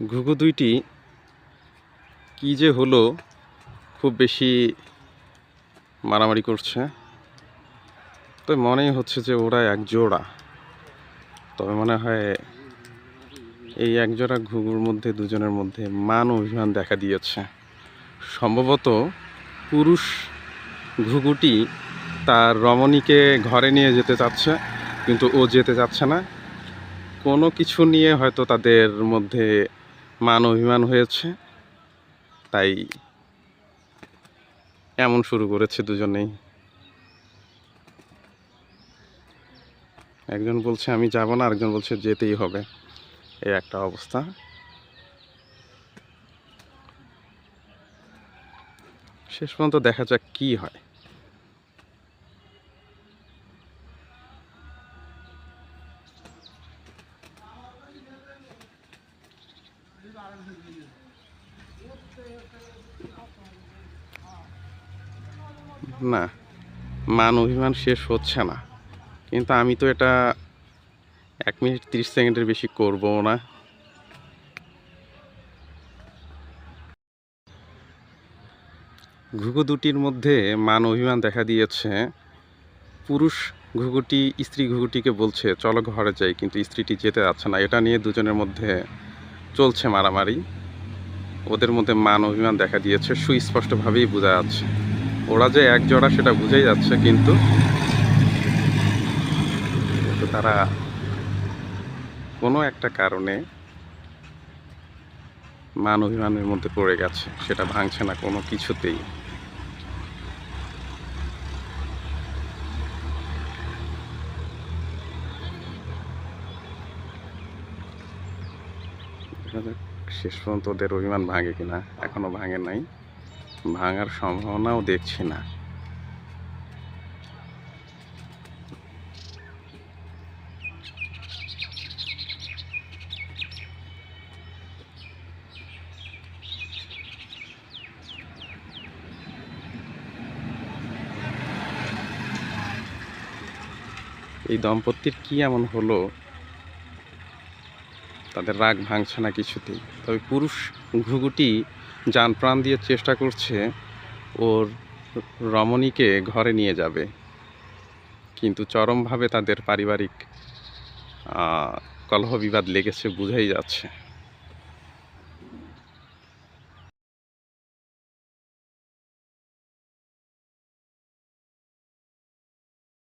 ঘুঘু দুইটি কি যে হলো, খুব বেশি মারামারি করছে। তো মনেই হচ্ছে যে ওরা এক জোড়া। তবে মনে হয় এই এক জোড়া ঘুঘুর মধ্যে দুজনের মধ্যে মান অভিমান দেখা দিয়েছে। সম্ভবত পুরুষ ঘুঘুটি তার রমণীকে ঘরে নিয়ে যেতে চাচ্ছে, কিন্তু ও যেতে চাচ্ছে না। কোনো কিছু নিয়ে হয়তো তাদের মধ্যে মান অভিমান হয়েছে, তাই এমন শুরু করেছে দুজনেই। একজন বলছে আমি যাব না, আরেকজন বলছে যেতেই হবে। এই একটা অবস্থা। শেষ পর্যন্ত দেখা যাক কি হয়। না, মান অভিমান শেষ হচ্ছে না, কিন্তু আমি তো এটা 1 মিনিট 30 সেকেন্ডের বেশি করবো না। ঘুঘু দুটির মধ্যে মান অভিমান দেখা দিয়েছে। পুরুষ ঘুঘুটি স্ত্রী ঘুঘুটিকে বলছে চলো ঘরে যাই, কিন্তু স্ত্রীটি যেতে যাচ্ছে না। এটা নিয়ে দুজনের মধ্যে চলছে মারামারি। ওদের মধ্যে মান অভিমান দেখা দিয়েছে, সুস্পষ্টভাবেই বোঝা যাচ্ছে। ওরা যে এক জোড়া সেটা বুঝাই যাচ্ছে, কিন্তু তারা কোনো একটা কারণে মান অভিমানের মধ্যে পড়ে গেছে, সেটা ভাঙছে না কোনো কিছুতেই। শেষ পর্যন্ত ওদের অভিমান ভাঙে কিনা, এখনো ভাঙে নাই। ভাঙার সম্ভাবনাও দেখছি না। এই দম্পতির কি এমন হলো, তাদের রাগ ভাঙছে না কিছুতেই। তবে পুরুষ ঘুঘুটি জান প্রাণ দিয়ে চেষ্টা করছে ওর রমণীকে ঘরে নিয়ে যাবে, কিন্তু চরমভাবে তাদের পারিবারিক কলহ বিবাদ লেগেছে, বোঝাই যাচ্ছে।